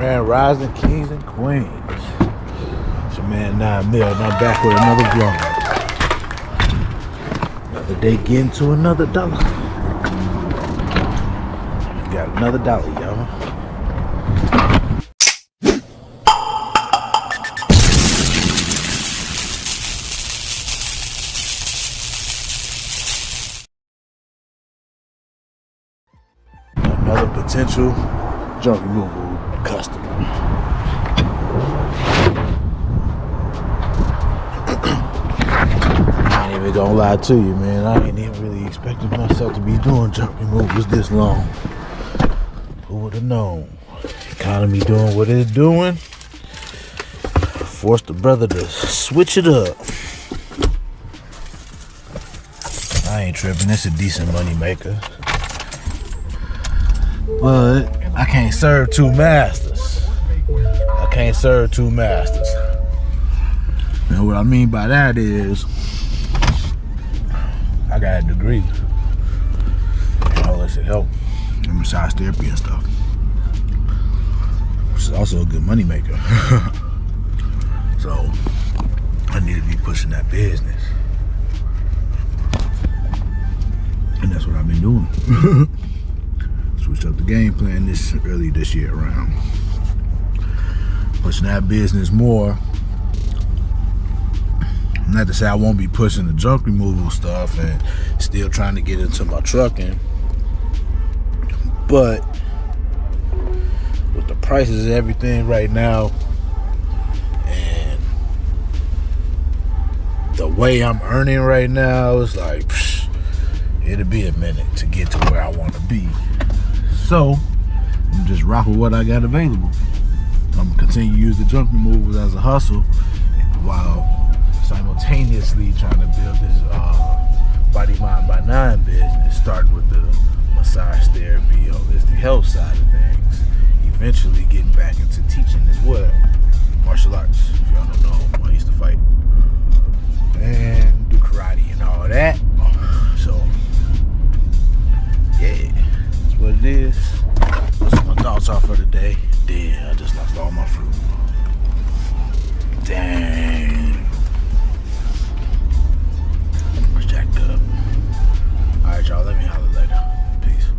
Grand Rising Kings and Queens. It's your man 9 Mil, and I'm back with another vlog. Another day getting to another dollar. We got another dollar, y'all. Another potential junk removal customer. I ain't even gonna lie to you, man. I ain't even really expecting myself to be doing junk removals this long. Who would have known? Economy doing what it's doing. Forced the brother to switch it up. I ain't tripping. It's a decent money maker. But I can't serve two masters. I can't serve two masters. And what I mean by that is, I got a degree in holistic health and massage therapy and stuff, which is also a good money maker. So I need to be pushing that business, and that's what I've been doing. Switched up the game plan early this year around. Pushing that business more. Not to say I won't be pushing the junk removal stuff and still trying to get into my trucking. But with the prices of everything right now and the way I'm earning right now, it's like, it'll be a minute to get to where I want to be. So, I'm just rock with what I got available. I'm gonna continue to use the junk removals as a hustle while simultaneously trying to build this Body Mind by 9 business, starting with the massage therapy, holistic health side of things. Eventually getting back into teaching as well. Martial arts, if y'all don't know, I used to fight and do karate and all that. So, yeah. What it is. That's what my thoughts are for the day. Damn, I just lost all my fruit. Dang. It's jacked up. Alright, y'all, let me holler later. Peace.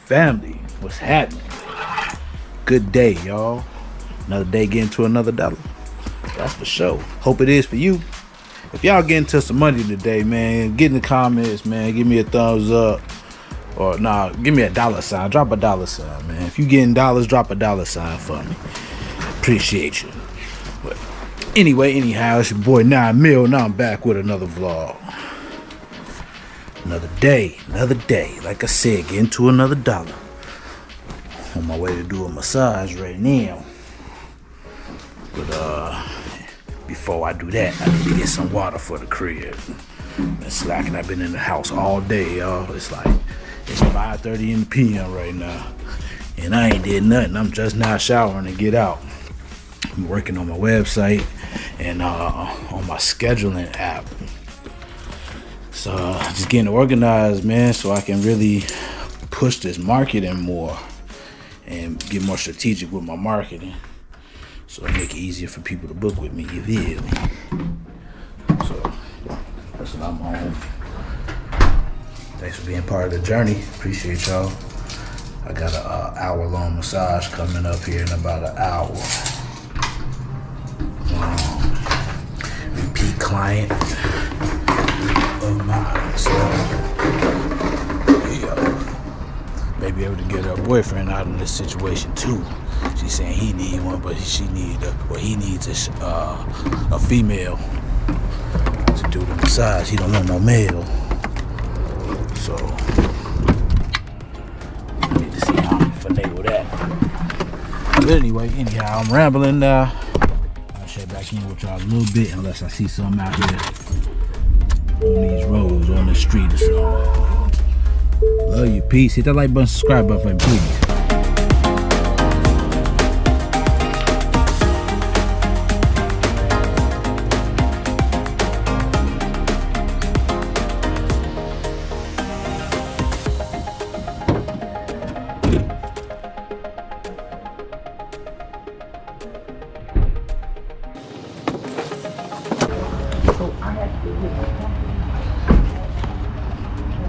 Family, what's happening? Good day, y'all. Another day getting to another dollar. That's for sure. Hope it is for you. If y'all getting to some money today, man, get in the comments, man. Give me a thumbs up. Or nah, give me a dollar sign. Drop a dollar sign, man. If you getting dollars, drop a dollar sign for me. Appreciate you. But anyway, anyhow, it's your boy 9 Mil. Now I'm back with another vlog. Another day. Like I said, getting to another dollar. On my way to do a massage right now. But before I do that, I need to get some water for the crib. Been slacking. I've been in the house all day, y'all. It's 5:30 in the PM right now, and I ain't did nothing. I'm just now showering to get out. I'm working on my website and on my scheduling app. So just getting organized, man, so I can really push this marketing more and get more strategic with my marketing, so it make it easier for people to book with me. You feel me? So that's what I'm on. Thanks for being part of the journey. Appreciate y'all. I got an hour-long massage coming up here in about an hour. Repeat client of mine. So maybe able to get her boyfriend out of this situation too. She's saying he need one, but he needs a female to do the massage. He don't want no male. So I need to see how I can finagle that. But anyhow, I'm rambling now. I'll check back in with y'all a little bit unless I see something out here on these roads, on the street or something. Love you, peace. Hit that like button, subscribe button for me, please.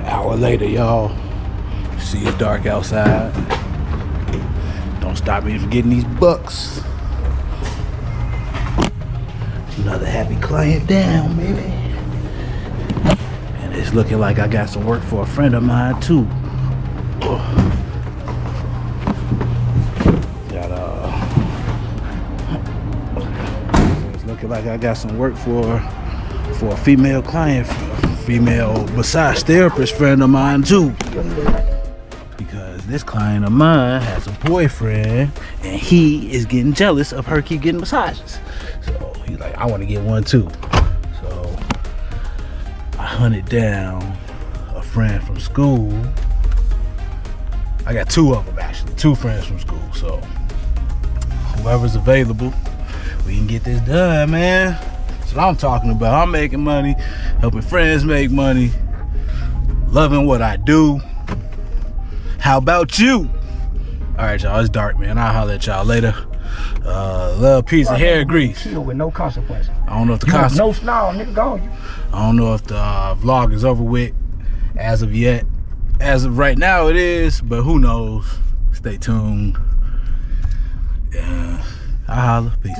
Hour later, y'all. See it's dark outside. Don't stop me from getting these bucks. Another happy client down, baby. And it's looking like I got some work for a friend of mine too. It's looking like I got some work for a female client, female massage therapist friend of mine too. Because this client of mine has a boyfriend and he is getting jealous of her keep getting massages. So he's like, I want to get one too. So I hunted down a friend from school. I got two of them actually, two friends from school. So whoever's available, we can get this done, man. That's what I'm talking about. I'm making money, helping friends make money, loving what I do. How about you? All right, y'all, it's dark, man. I'll holler at y'all later. Love, peace, and hair grease. Chill with no consequences. I don't know if the consequences. No snarl, nigga, go on you. I don't know if the vlog is over with as of yet. As of right now, it is, but who knows? Stay tuned. I'll holler. Peace.